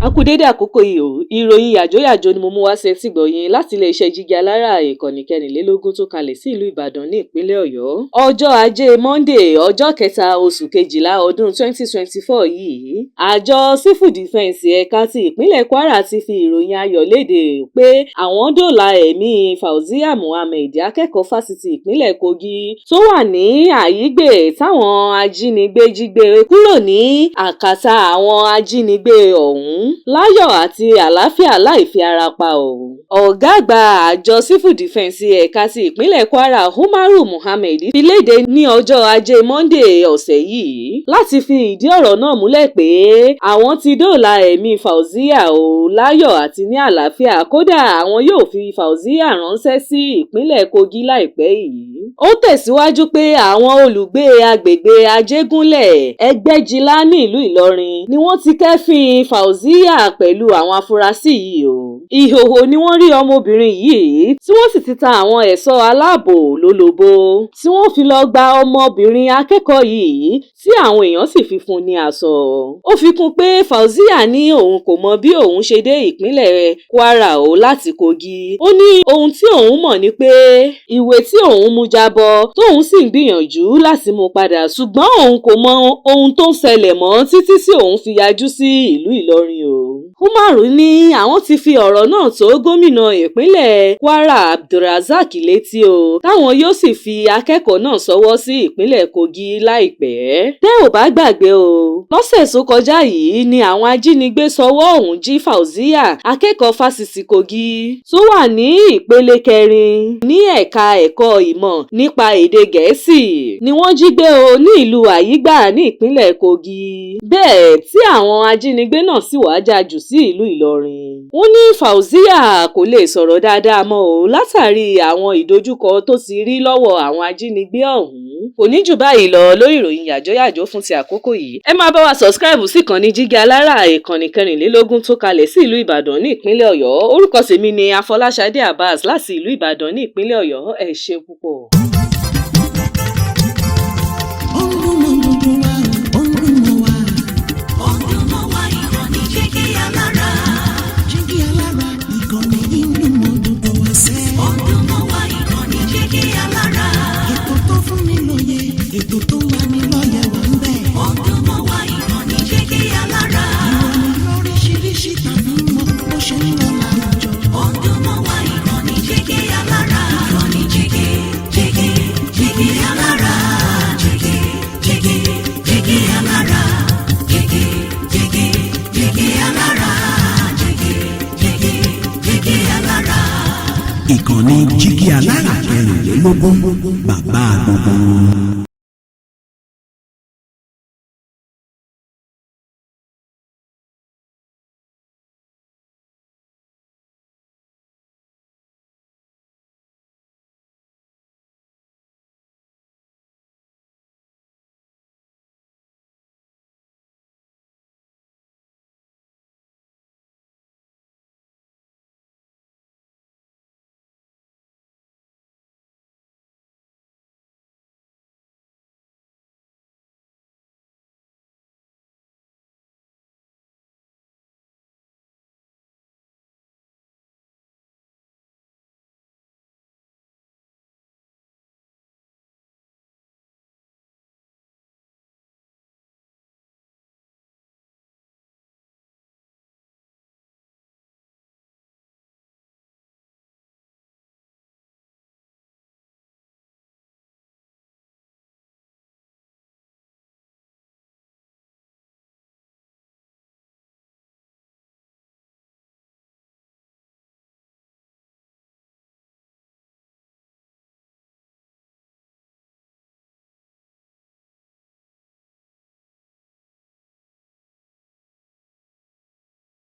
A kú dédé àkókò yìí o, ìròyìn yàjóyàjó ni mo mú wá sí etí gbọ̀yìn láti iléeṣẹ́ Jígí Alára ìkànnì 24 tó kalẹ̀ sí ìlú Ìbàdàn ní ìpínlẹ̀ Ọ̀yọ́. Ọjọ́ Ajé Monday ọjọ́ kẹta oṣù kejìlá ọdún 2024 yìí, àjọ Civil Defence ẹ̀ka ti ìpínlẹ̀ Kwara ti fi ìròyìn ayọ̀ léde pé àwọn dóòlà ẹ̀mí Faozia Muhammed akẹ́kọ̀ọ́ fásitì ìpínlẹ̀ Kogi tó wà ní Àyígbè táwọn ajínigbé jí gbé kúrò ní àkàtà àwọn ajínigbé ọ̀hún láyọ̀ àti àlàáfíà láì fi ara pa o. Ọ̀gá àgbà àjọ Civil Defence ẹ̀ka ti ìpínlẹ̀ Kwara Umaru Muhammed fi léde ní ọjọ́ Ajé Monday ọ̀sẹ̀ yìí láti fi ìdí ọ̀rọ̀ náà múlẹ̀ pé àwọn ti dóòlà ẹ̀mí Faozia o láyọ̀ àti ní àlàáfíà, kódà àwọn yóò fi Faozia ránṣẹ́ sí ìpínlẹ̀ Kogi láìpẹ́ yìí. Ó tẹ̀síwájú pé àwọn olùgbé agbègbè Ajégúnlẹ̀ Ẹgbẹ́jilá ní ìlú Ìlọrin ni wọ́n ti kẹ́fín Faozia pẹ̀lú àwọn afurasí yìí o. Ìhòhò ni wọ́n rí ọmọbìnrin yìí tí wọ́n sì ti ta àwọn ẹ̀ṣọ́ aláàbò lólobó tí wọ́n fi lọ gba ọmọbìnrin akẹ́kọ̀ọ́ yìí tí àwọn èèyàn sì fi fún ní aṣọ. Ó fi kún pé Faozia ní òun kò mọ bí òun ṣe dé ìpínlẹ̀ Kwara o láti Kogi. Ó ní ohun tí òun mọ̀ ni pé ìwé tí òun mú jábọ́ tóun sì ń gbìyànjú láti mú padà, ṣùgbọ́n òun kò mọ ohun tó ń ṣẹlẹ̀ mọ́ títí tí òun fi yájú sí ìlú Ìlọrin o. Umaru ní àwọn ti fi ọ̀rọ̀ náà tó gómìnà ìpínlẹ̀ Kwara Abdulrazak létí o, táwọn yóò sì fi akẹ́kọ̀ọ́ náà ṣọwọ́ sí ìpínlẹ̀ Kogi láìpẹ́. Tẹ́ ò bá gbàgbé o, lọ́sẹ̀ tó kọjá yìí ni àwọn ajínigbé ṣọwọ́ ọ̀hún jí Faozia akẹ́kọ̀ọ́ fásitì Kogi tó wà ní ìpele 4 ní ẹ̀ka ẹ̀kọ́ ìmọ̀ nípa èdè Gẹ̀ẹ́sì ni wọ́n jí gbé o ní ìlú Àyígbà ní ìpínlẹ̀ Kogi. Bẹ́ẹ̀ tí àwọn ajínigbé náà sì wá jájú sí ìlú Ìlọrin. Wọ́n ní Faozia kò lè sọ̀rọ̀ dáadáa mọ́ o látàrí àwọn ìdojúkọ tó ti rí lọ́wọ́ àwọn ajínigbé ọ̀hún. Kò ní jù báyìí lọ lórí ìròyìn yàjóyàjó fún ti àkókò yìí. Ẹ máa bá wa subscribe sí ìkànnì Jígí Alára ìkànnì 24 tó kalẹ̀ sí ìlú Ìbàdàn ní ìpínlẹ̀ Ọ̀yọ́. Orúkọ tèmi ni Afọláṣadé Abbas láti ìlú Ìbàdàn ní ìpínlẹ̀ Ọ̀yọ́. Ẹ ṣé púpọ̀. Ètò tó wà ní lọ́yẹ̀ wà ń bẹ̀. Ọdún mọ́ wá ìkànnì Jígí Alára. Ìròyìn lóríṣiríṣi tàbí mọ́ bó ṣe ń lọ láwùjọ. Ọdún mọ́ wá ìkànnì Jígí Alára. Ìkànnì Jígí Alára. Jígí Alára. Jígí Alára. Jígí Alára. Ìkànnì Jígí Alára 24 bàbá gbogbo.